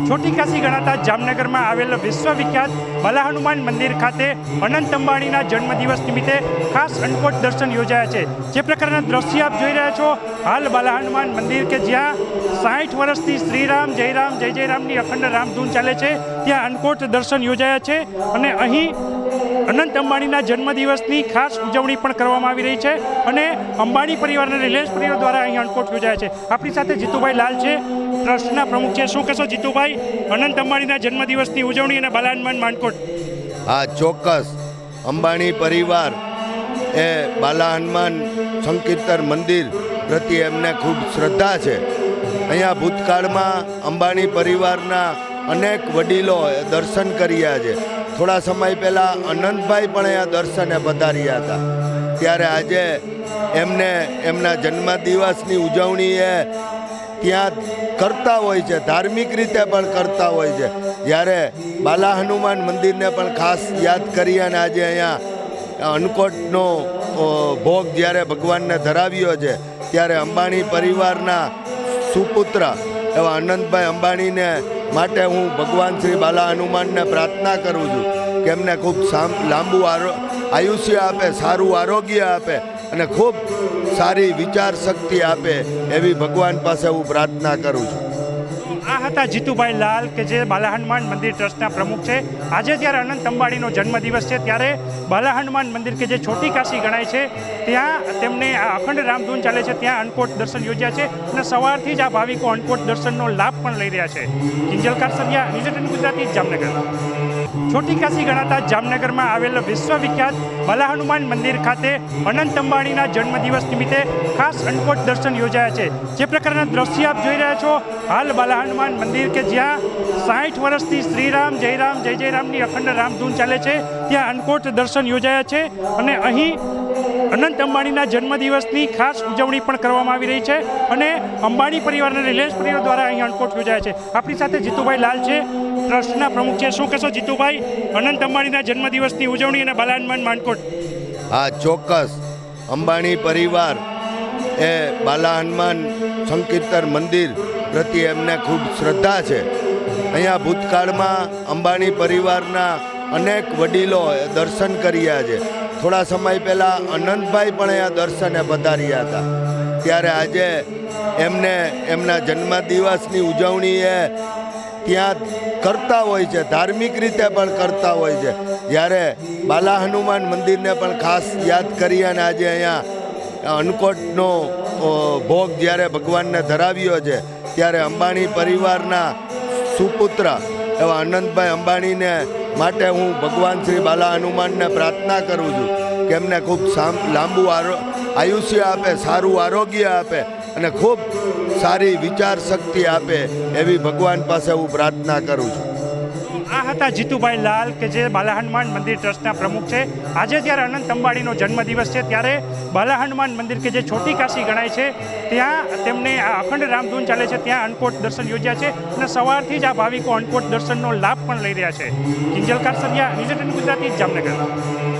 छोटी काशी गणाता जामनगर में आवेल विश्वविख्यात बाला हनुमान मंदिर खाते अनंत अंबाणीना जन्मदिवस निमित्ते खास अनकोट दर्शन योजाया है। जे प्रकारना दृश्य आप जोई रह्या छो, हाल बाला हनुमान मंदिर के ज्यां 60 वर्षथी श्रीराम जय जयरामनी अखंड रामधून चाले छे त्यां अनकोट दर्शन योजाया है अने अहीं अनंत अंबाणीना जन्मदिवसनी खास उजवणी पण करवामां आवी रही छे अने अंबाणी परिवारने रिलायंस परिवार द्वारा अहीं अनकोट योजाया छे। आपणी साथे जीतुभाई लाल छे, ट्रस्टना प्रमुख छे। शुं कहेशो जीतुभाई, अनंत अंबाणीना जन्मदिवसनी उजवणी अने बाला हनुमान मानकोट? हाँ, चौक्कस अंबाणी परिवार ए बाला हनुमान संकीर्तन मंदिर प्रति एमने खूब श्रद्धा है। अहींया भूतकाळमां अंबाणी परिवारना अनेक वडीलो दर्शन कर्या छे। थोड़ा समय पहला अनंतभाई पण अहींया दर्शने पधार्या हता, त्यारे आजे एमने एमना जन्मदिवसनी उजवणी त्यां करता होय छे, धार्मिक रीते पण करता होय छे। ज्यारे बाला हनुमान मंदिर ने पण खास याद करी अने आजे अहींया अनकोटनो भोग ज्यारे भगवान ने धराव्यो छे, त्यारे अंबाणी परिवारना सुपुत्र एवा अनंतभाई अंबाणी ने माटे हूँ भगवान श्री बाला हनुमान ने प्रार्थना करूँ छूँ कि एमने खूब लांबू आयुष्य आपे, सारू आरोग्य आपे अने खूब सारी विचार शक्ति आपे एवी भगवान पासे हूँ प्रार्थना करूँ छूँ। आ हता जीतुभाई लाल के जे बाला हनुमान मंदिर ट्रस्टना प्रमुख है। आज त्यारे अनंत अंबाणीनो जन्मदिवस है, त्यारे बाला हनुमान मंदिर के जे छोटी काशी गणाय छे त्यां तेमने अखंड रामधून चाले छे त्यां अनकोट दर्शन योज्या छे अने सवारथी ज आ भाविको अनकोट दर्शननो लाभ पण लई रह्या छे। किंजल कासरिया, न्यूज़ 18 गुजराती, जामनगर। छोटी काशी गणाता जामनगर में आवेल विश्वविख्यात बाला हनुमान मंदिर खाते अनंत अंबाणीना जन्मदिवस निमित्ते खास अनकोट दर्शन योजाया है। जे प्रकारना दृश्य आप जोई रह्या छो, हाल बाला हनुमान मंदिर के ज्यां 60 वर्षथी श्रीराम जय जयरामनी अखंड रामधून चाले छे त्यां अनकोट दर्शन योजाया है अने अहीं अनंत अंबाणीना जन्मदिवसनी खास उजवणी पण करवामां आवी रही छे अने अंबाणी परिवारने रिलायंस परिवार द्वारा अहीं अनकोट योजाया छे। आपणी साथे जीतुभाई लाल छे, ट्रस्टना प्रमुख छे। शुं कहेशो जीतुभाई, अनंत अंबाणीना जन्मदिवसनी उजवणी अने बाला हनुमान मानकोट? हाँ, चौक्कस अंबाणी परिवार ए बाला हनुमान संकीर्तन मंदिर प्रति एमने खूब श्रद्धा है। अहींया भूतकाळमां अंबाणी परिवारना अनेक वडीलो दर्शन कर्या छे। थोड़ा समय पहला अनंतभाई पण अहींया दर्शने पधार्या हता, त्यारे आजे एमने एमना जन्मदिवसनी उजवणी त्यां करता होय छे, धार्मिक रीते पण करता होय छे। ज्यारे बाला हनुमान मंदिर ने पण खास याद करी अने आजे अहींया अनकोटनो भोग ज्यारे भगवान ने धराव्यो छे, त्यारे अंबाणी परिवारना सुपुत्र एवा अनंतभाई अंबाणी ने माटे हूँ भगवान श्री बाला हनुमान ने प्रार्थना करूँ छूँ कि एमने खूब लांबू आयुष्य आपे, सारू आरोग्य आपे अने खूब सारी विचार शक्ति आपे एवी भगवान पासे हूँ प्रार्थना करूँ छूँ। आ हता जीतुभाई लाल के जे बाला हनुमान मंदिर ट्रस्टना प्रमुख है। आज त्यारे अनंत अंबाणीनो जन्मदिवस है, त्यारे बाला हनुमान मंदिर के जे छोटी काशी गणाय छे त्यां तेमने अखंड रामधून चाले छे त्यां अनकोट दर्शन योज्या छे अने सवारथी ज आ भाविको अनकोट दर्शननो लाभ पण लई रह्या छे। किंजल कासरिया, न्यूज़ 18 गुजराती, जामनगर।